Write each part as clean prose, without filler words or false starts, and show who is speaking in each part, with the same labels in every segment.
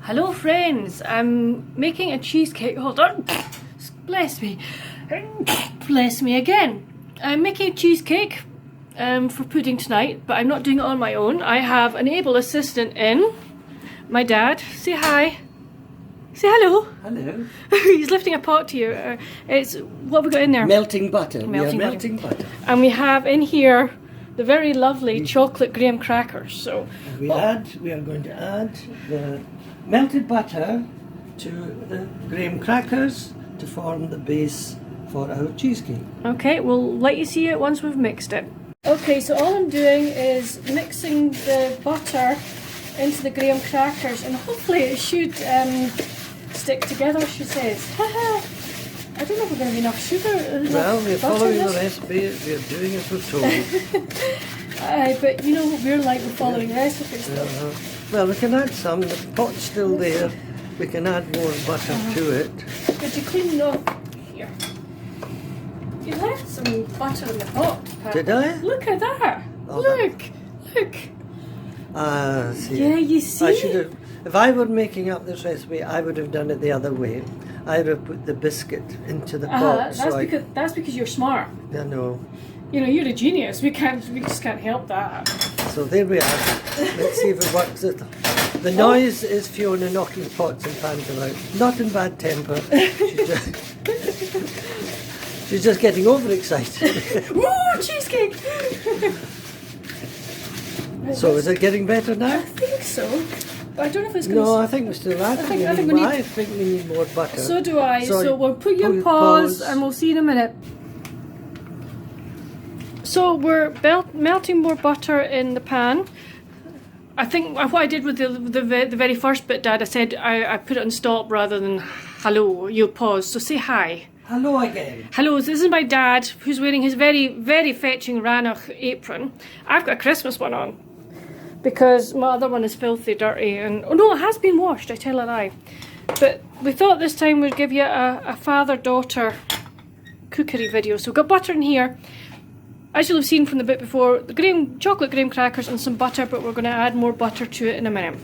Speaker 1: Hello friends, I'm making a cheesecake. Hold on. Bless me. Bless me again. I'm making a cheesecake for pudding tonight, but I'm not doing it on my own. I have an able assistant in. My dad. Say hi. Say hello.
Speaker 2: Hello.
Speaker 1: He's lifting a pot here. It's what have we got in there?
Speaker 2: Melting butter.
Speaker 1: Melting butter. And we have in here the very lovely chocolate graham crackers. So
Speaker 2: we are going to add the melted butter to the graham crackers to form the base for our cheesecake.
Speaker 1: Okay, we'll let you see it once we've mixed it. Okay, so all I'm doing is mixing the butter into the graham crackers, and hopefully it should stick together, she says. I don't know if we're going to have enough sugar.
Speaker 2: Well, we're following the recipe, we're doing as we're told.
Speaker 1: But you know what we're like with following recipes.
Speaker 2: Well, we can add some, the pot's still there, we can add more butter to it.
Speaker 1: Did you clean it off? Here. You left some butter in the pot, Pat.
Speaker 2: Did I?
Speaker 1: Look at that.
Speaker 2: Oh,
Speaker 1: look.
Speaker 2: See.
Speaker 1: Yeah, you see?
Speaker 2: I should have, if I were making up this recipe, I would have done it the other way. I would have put the biscuit into the pot.
Speaker 1: That's because you're smart.
Speaker 2: I know.
Speaker 1: You know, you're a genius. We just can't help that.
Speaker 2: So there we are. Let's see if it works. The noise is Fiona knocking pots and pans about. Not in bad temper. She's just getting overexcited.
Speaker 1: Woo! Cheesecake!
Speaker 2: So is it getting better now?
Speaker 1: I think so. But I don't know if it's going to...
Speaker 2: No, I think we're still at it. I think we need more butter.
Speaker 1: So do I. So we'll put you on pause and we'll see in a minute. So we're melting more butter in the pan. I think what I did with the very first bit, Dad, I said I put it on stop rather than hello. You'll pause. So say hi.
Speaker 2: Hello again.
Speaker 1: Hello, this is my dad who's wearing his very, very fetching Ranach apron. I've got a Christmas one on because my other one is filthy, dirty, and oh no, it has been washed, I tell a lie. But we thought this time we'd give you a father-daughter cookery video. So we've got butter in here. As you'll have seen from the bit before, the chocolate graham crackers and some butter, but we're going to add more butter to it in a minute.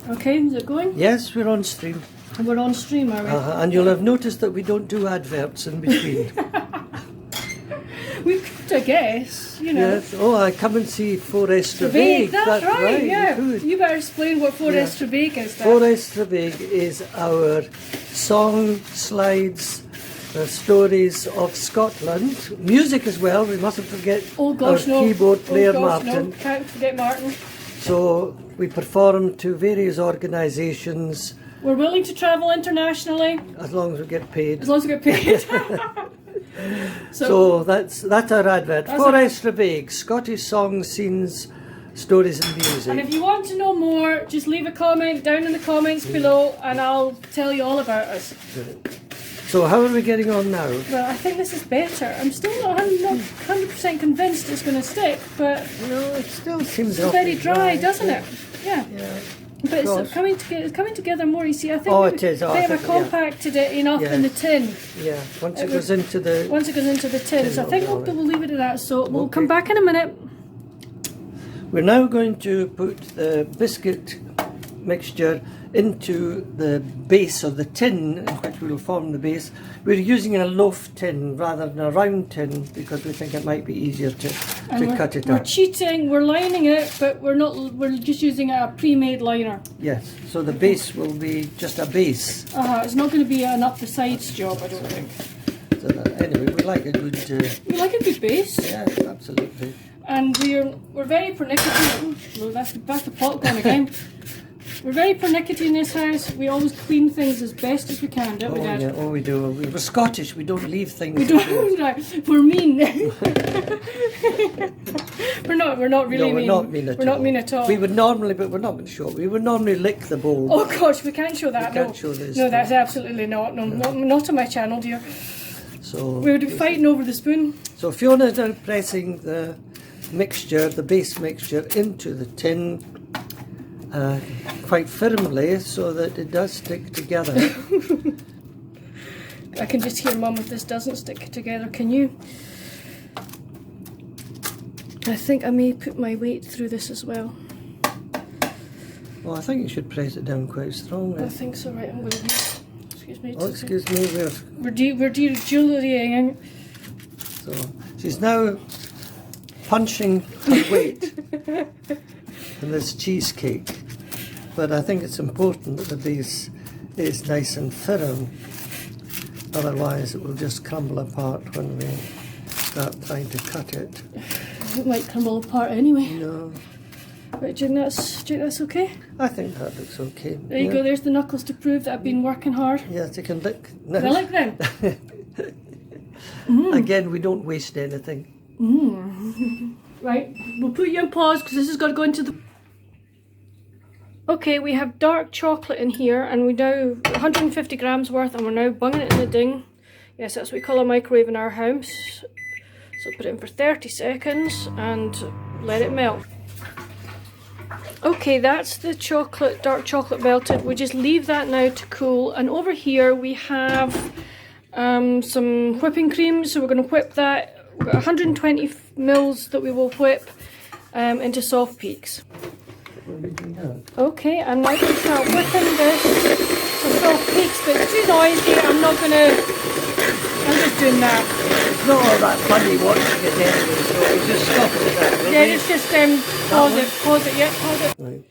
Speaker 1: Okay, is it going?
Speaker 2: Yes, we're on stream.
Speaker 1: And we're on stream, are we?
Speaker 2: And you'll have noticed that we don't do adverts in between.
Speaker 1: We could, I guess, you know.
Speaker 2: Yes. Oh, I come and see Forest Travaig.
Speaker 1: That's right, yeah. You better explain what Forest Travaig is, Dad.
Speaker 2: Forest Travaig is our song slides, stories of Scotland. Music as well, we mustn't forget our keyboard player Martin.
Speaker 1: No, can't forget Martin. So
Speaker 2: we perform to various organisations.
Speaker 1: We're willing to travel internationally.
Speaker 2: As long as we get paid.
Speaker 1: As long as we get paid.
Speaker 2: so that's our advert. Forest Travaig, Scottish songs, scenes, stories and music.
Speaker 1: And if you want to know more, just leave a comment down in the comments below and I'll tell you all about us.
Speaker 2: So how are we getting on now?
Speaker 1: Well, I think this is better. I'm still not 100% convinced it's going to stick, but...
Speaker 2: No, it still seems
Speaker 1: very dry, doesn't it? Yeah.
Speaker 2: Yeah.
Speaker 1: But it's coming together more, you see. I think
Speaker 2: it is.
Speaker 1: I've compacted it enough in the tin.
Speaker 2: Yeah, once it goes into the
Speaker 1: tin. So I think we'll leave it at that. So we'll come back in a minute.
Speaker 2: We're now going to put the biscuit mixture into the base of the tin, in which will form the base. We're using a loaf tin rather than a round tin because we think it might be easier to cut it up.
Speaker 1: We're cheating, we're lining it, but we're just using a pre-made liner.
Speaker 2: Yes, so the base will be just a base.
Speaker 1: It's not going to be an up the sides job, I don't think.
Speaker 2: So anyway, we like a good...
Speaker 1: we like a good base.
Speaker 2: Yeah, absolutely.
Speaker 1: And we're very pernickety. Oh, that's the pot going again. We're very pernickety in this house. We always clean things as best as we can, don't we, Dad?
Speaker 2: Yeah, we do. We're Scottish. We don't leave things.
Speaker 1: We don't. We're mean. we're not really mean.
Speaker 2: We're not mean at all.
Speaker 1: We're not mean at all.
Speaker 2: We would normally, but we're not going to show it. We would normally lick the bowl.
Speaker 1: Oh gosh, we can't show that.
Speaker 2: We can't show this.
Speaker 1: No, that's absolutely not. No, not on my channel, dear.
Speaker 2: So
Speaker 1: we would be fighting over the spoon.
Speaker 2: So Fiona's now pressing the mixture, the base mixture, into the tin. Quite firmly so that it does stick together.
Speaker 1: I can just hear Mum if this doesn't stick together, can you? I think I may put my weight through this as well.
Speaker 2: Oh, I think you should press it down quite strongly.
Speaker 1: I think so, right, I'm going to use, excuse me.
Speaker 2: Oh, excuse me,
Speaker 1: We're dejuliating.
Speaker 2: So, she's now punching her weight in this cheesecake. But I think it's important that the base is nice and firm. Otherwise it will just crumble apart when we start trying to cut it.
Speaker 1: It might crumble apart anyway.
Speaker 2: No.
Speaker 1: Right, do you think that's okay?
Speaker 2: I think that looks okay.
Speaker 1: There you go, there's the knuckles to prove that I've been working hard.
Speaker 2: Yes, you can lick.
Speaker 1: Do I like them?
Speaker 2: Again, we don't waste anything.
Speaker 1: Right, we'll put you on pause because this has got to go into the... Okay, we have dark chocolate in here and we now 150 grams worth and we're now bunging it in the ding. Yes, that's what we call a microwave in our house. So put it in for 30 seconds and let it melt. Okay, that's the chocolate, dark chocolate melted. We just leave that now to cool. And over here we have some whipping cream. So we're going to whip that. We've got 120 mils that we will whip into soft peaks. Okay, I'm now going to start whipping this to soft peaks, but it's too noisy. I'm just doing that.
Speaker 2: It's not all that funny watching it anyway, so we just stop it at that.
Speaker 1: Yeah, it's just pause it,
Speaker 2: Right.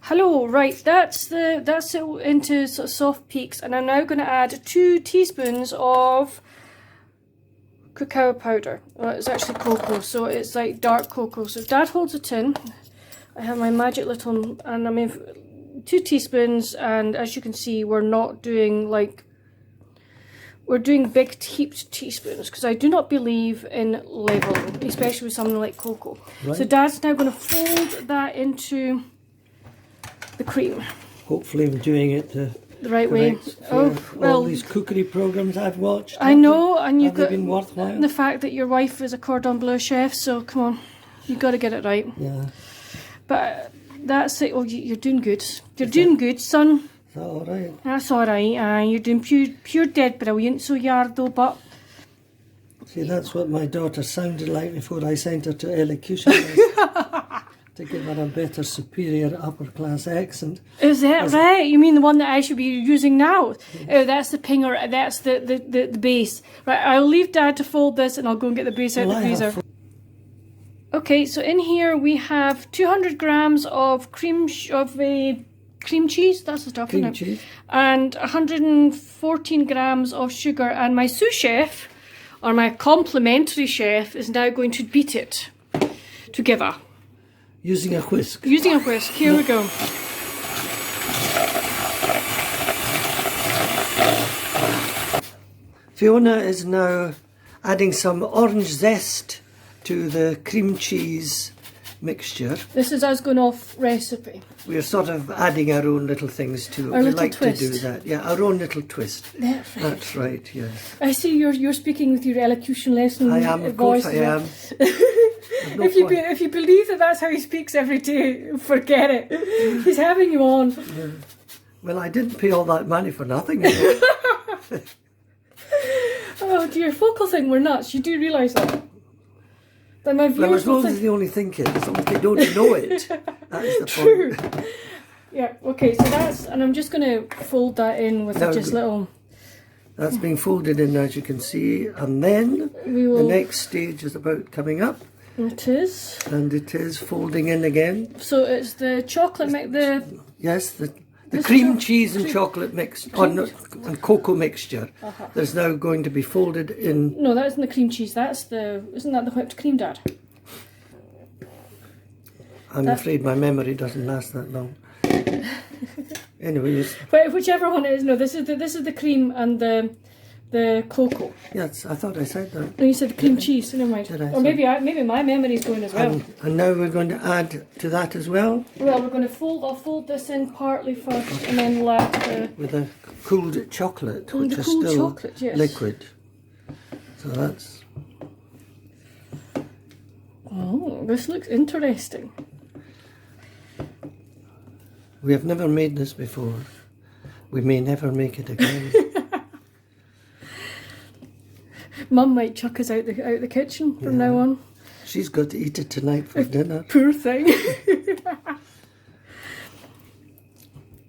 Speaker 1: Hello, right, that's it into sort of soft peaks, and I'm now going to add 2 teaspoons of cacao powder. Well, it's actually cocoa, so it's like dark cocoa. So if Dad holds it in, I have my magic little, and I mean 2 teaspoons, and as you can see, we're not doing we're doing big heaped teaspoons because I do not believe in leveling, especially with something like cocoa. Right. So Dad's now going to fold that into the cream.
Speaker 2: Hopefully I'm doing it the
Speaker 1: right way.
Speaker 2: Oh, well, all these cookery programs I've watched.
Speaker 1: I know, and you've got
Speaker 2: been worthwhile.
Speaker 1: The fact that your wife is a cordon bleu chef, so come on, you've got to get it right.
Speaker 2: Yeah.
Speaker 1: But that's it. Oh, you're doing good. You're doing good, son.
Speaker 2: Is that all right?
Speaker 1: That's all right. You're doing pure dead brilliant. So you are though, but.
Speaker 2: See, that's what my daughter sounded like before I sent her to elocution to give her a better, superior, upper class accent.
Speaker 1: Is that right? You mean the one that I should be using now? Yeah. Oh, that's the pinger. That's the base. Right. I'll leave Dad to fold this, and I'll go and get the base out the freezer. Okay, so in here we have 200 grams of cream cheese, that's the stuff, isn't it? Cheese. And 114 grams of sugar, and my sous chef, or my complimentary chef, is now going to beat it together.
Speaker 2: Using a whisk.
Speaker 1: Using a whisk, here we go.
Speaker 2: Fiona is now adding some orange zest to the cream cheese mixture.
Speaker 1: This is us going off recipe.
Speaker 2: We're sort of adding our own little things to it.
Speaker 1: Our little
Speaker 2: like
Speaker 1: twist.
Speaker 2: To do that. Yeah, our own little twist.
Speaker 1: That's right.
Speaker 2: That's right, yes.
Speaker 1: I see you're speaking with your elocution lesson.
Speaker 2: I am, of course I am.
Speaker 1: If you believe that that's how he speaks every day, forget it. He's having you on.
Speaker 2: Yeah. Well, I didn't pay all that money for nothing.
Speaker 1: Oh dear, focal thing, we're nuts. You do realise that? That my viewers
Speaker 2: as long as they only think it, as long as they don't know it. That's the
Speaker 1: True.
Speaker 2: point.
Speaker 1: Yeah, okay, so that's, and I'm just going to fold that in with just little...
Speaker 2: That's being folded in, as you can see, and then the next stage is about coming up.
Speaker 1: It is.
Speaker 2: And it is folding in again.
Speaker 1: So it's the chocolate
Speaker 2: Yes, the cream cheese and chocolate mix, and cocoa mixture. That's now going to be folded in.
Speaker 1: No, that isn't the cream cheese. Isn't that the whipped cream, Dad?
Speaker 2: I'm afraid my memory doesn't last that long. Anyways.
Speaker 1: But whichever one it is, no, this is the cream and the cocoa.
Speaker 2: Yes, I thought I said that.
Speaker 1: No, you said the cream cheese. So never mind. Or maybe my memory's going as well.
Speaker 2: And now we're going to add to that as well.
Speaker 1: Well, we're going to I'll fold this in partly first, and then
Speaker 2: with the cooled chocolate, which is still liquid. So that's.
Speaker 1: Oh, this looks interesting.
Speaker 2: We have never made this before. We may never make it again.
Speaker 1: Mum might chuck us out the kitchen from now on.
Speaker 2: She's got to eat it tonight for dinner.
Speaker 1: Poor thing.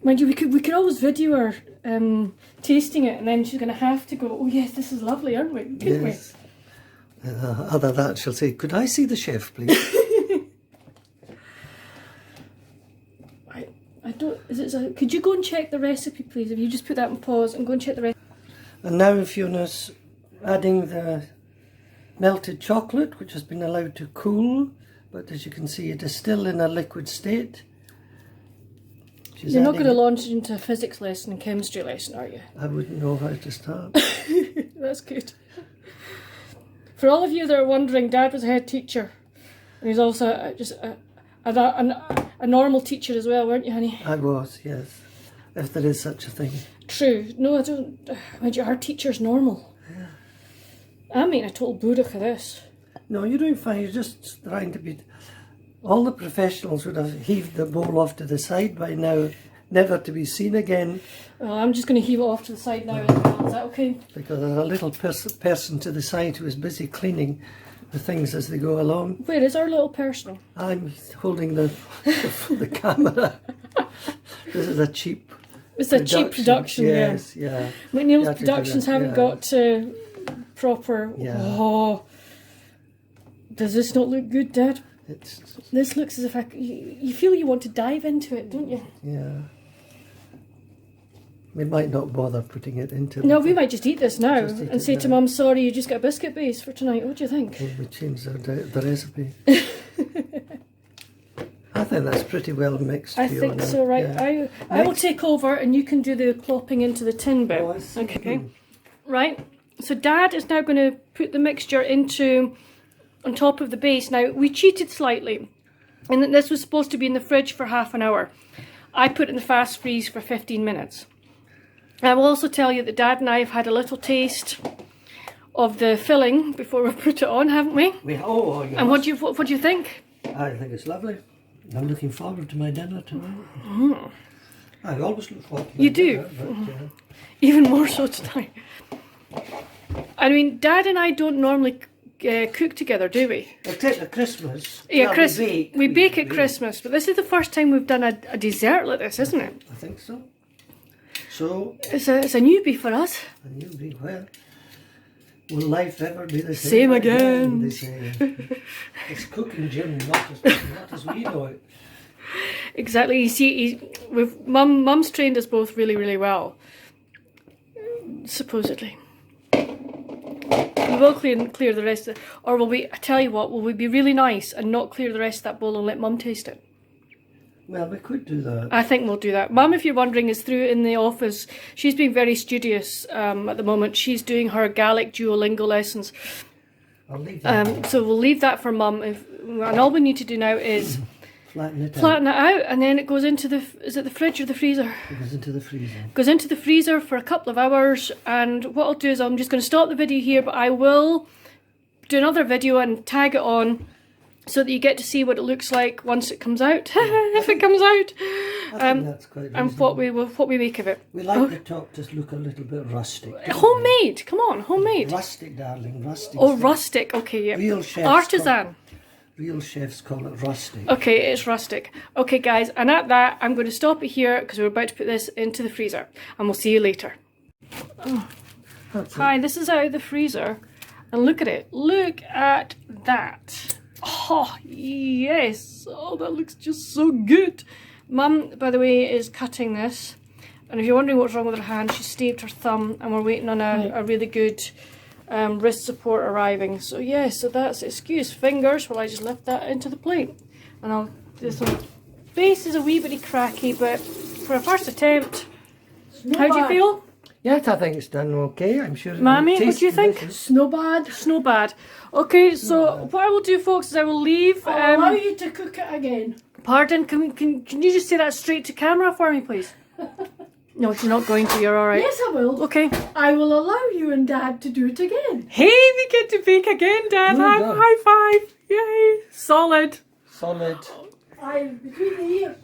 Speaker 1: Mind you, we could always video her tasting it, and then she's going to have to go, oh yes, this is lovely, aren't we? Couldn't
Speaker 2: Yes. Other than that, she'll say, could I see the chef, please?
Speaker 1: I don't, could you go and check the recipe, please? If you just put that on pause and go and check the recipe.
Speaker 2: And now Fiona's adding the melted chocolate, which has been allowed to cool, but as you can see, it is still in a liquid state.
Speaker 1: You're not going to launch into a physics lesson and chemistry lesson, are you?
Speaker 2: I wouldn't know how to start.
Speaker 1: That's good. For all of you that are wondering, Dad was a head teacher, and he's also just a normal teacher as well, weren't you, honey?
Speaker 2: I was, yes. If there is such a thing.
Speaker 1: True. No, I don't. Mind you, our teacher's normal.
Speaker 2: Yeah.
Speaker 1: I mean, a total Buddha of this.
Speaker 2: No, you're doing fine. You're just trying to be... All the professionals would have heaved the bowl off to the side by now, never to be seen again.
Speaker 1: Well, I'm just going to heave it off to the side now as well. Is that okay?
Speaker 2: Because there's a little person to the side who is busy cleaning the things as they go along.
Speaker 1: Where is our little person?
Speaker 2: I'm holding the camera. This is a cheap
Speaker 1: It's a cheap production,
Speaker 2: yes, yeah.
Speaker 1: McNeil's Productions haven't got proper...
Speaker 2: Yeah.
Speaker 1: Oh, does this not look good, Dad?
Speaker 2: It's,
Speaker 1: This looks as if you feel you want to dive into it, don't you?
Speaker 2: yeah. We might not bother putting it into...
Speaker 1: No, we might just eat this now and say to
Speaker 2: now.
Speaker 1: Mum, sorry, you just got a biscuit base for tonight. What do you think?
Speaker 2: We change the recipe. I think that's pretty well mixed.
Speaker 1: I think so, right.
Speaker 2: Yeah.
Speaker 1: I will take over and you can do the plopping into the tin bit.
Speaker 2: Oh, I see.
Speaker 1: Okay. Right. So Dad is now going to put the mixture on top of the base. Now, we cheated slightly. And this was supposed to be in the fridge for half an hour. I put it in the fast freeze for 15 minutes. I will also tell you that Dad and I have had a little taste of the filling before we put it on, haven't we?
Speaker 2: Oh, yes.
Speaker 1: And what do you think?
Speaker 2: I think it's lovely. I'm looking forward to my dinner tonight.
Speaker 1: Mm.
Speaker 2: I always look forward to my
Speaker 1: You
Speaker 2: dinner.
Speaker 1: do? Even more so tonight. I mean, Dad and I don't normally cook together, do we?
Speaker 2: Except at Christmas.
Speaker 1: Yeah,
Speaker 2: well,
Speaker 1: we bake at Christmas, but this is the first time we've done a dessert like this, isn't it?
Speaker 2: I think so. So,
Speaker 1: It's a newbie for us.
Speaker 2: a newbie, well, will life ever be the
Speaker 1: Same again.
Speaker 2: They say. It's cooking, Jim, not as we know it.
Speaker 1: Exactly. You see, Mum's trained us both really, really well. Supposedly. We will clear the rest of it. Or will we, I tell you what, will we be really nice and not clear the rest of that bowl and let Mum taste it?
Speaker 2: Well, we could do that.
Speaker 1: I think we'll do that. Mum, if you're wondering, is through in the office. She's being very studious at the moment. She's doing her Gaelic Duolingo lessons.
Speaker 2: I'll leave that.
Speaker 1: So we'll leave that for Mum. And all we need to do now is
Speaker 2: Flatten it
Speaker 1: out, and then it goes into is it the fridge or the freezer?
Speaker 2: It goes into the freezer.
Speaker 1: Goes into the freezer for a couple of hours, and what I'll do is I'm just going to stop the video here, but I will do another video and tag it on so that you get to see what it looks like once it comes out, if it comes out,
Speaker 2: I think that's quite reasonable.
Speaker 1: and what we make of it.
Speaker 2: We like the top to look a little bit rustic.
Speaker 1: Homemade, come on, homemade.
Speaker 2: Rustic, darling, rustic.
Speaker 1: Oh, rustic, okay, yeah.
Speaker 2: Real chefs
Speaker 1: Artisan.
Speaker 2: Real chefs call it rustic.
Speaker 1: Okay, it's rustic. Okay, guys, and at that, I'm going to stop it here because we're about to put this into the freezer, and we'll see you later. Oh. Hi, this is out of the freezer, and look at it. Look at that. Oh, yes. Oh, that looks just so good. Mum, by the way, is cutting this, and if you're wondering what's wrong with her hand, she staved her thumb, and we're waiting on a really good wrist support arriving. So yeah, so that's, excuse fingers while I just lift that into the plate, and I'll do some. Base is a wee bitty cracky, but for a first attempt, how do you feel?
Speaker 2: Yes, I think it's done okay. I'm sure.
Speaker 1: Mammy, what do you think?
Speaker 3: No bad.
Speaker 1: Snow bad. Okay, so what I will do, folks, is I will leave.
Speaker 3: I'll allow you to cook it again.
Speaker 1: Pardon? Can you just say that straight to camera for me, please? No, you're not going to. You're all right.
Speaker 3: Yes, I will.
Speaker 1: Okay.
Speaker 3: I will allow you and Dad to do it again.
Speaker 1: Hey, we get to bake again, Dad. High five. Yay. Solid.
Speaker 2: Solid.
Speaker 3: Between the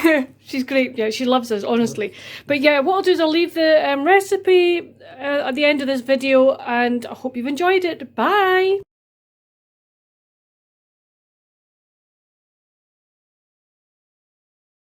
Speaker 3: ears.
Speaker 1: She's great. Yeah, she loves us, honestly. But yeah, what I'll do is I'll leave the recipe at the end of this video, and I hope you've enjoyed it. Bye.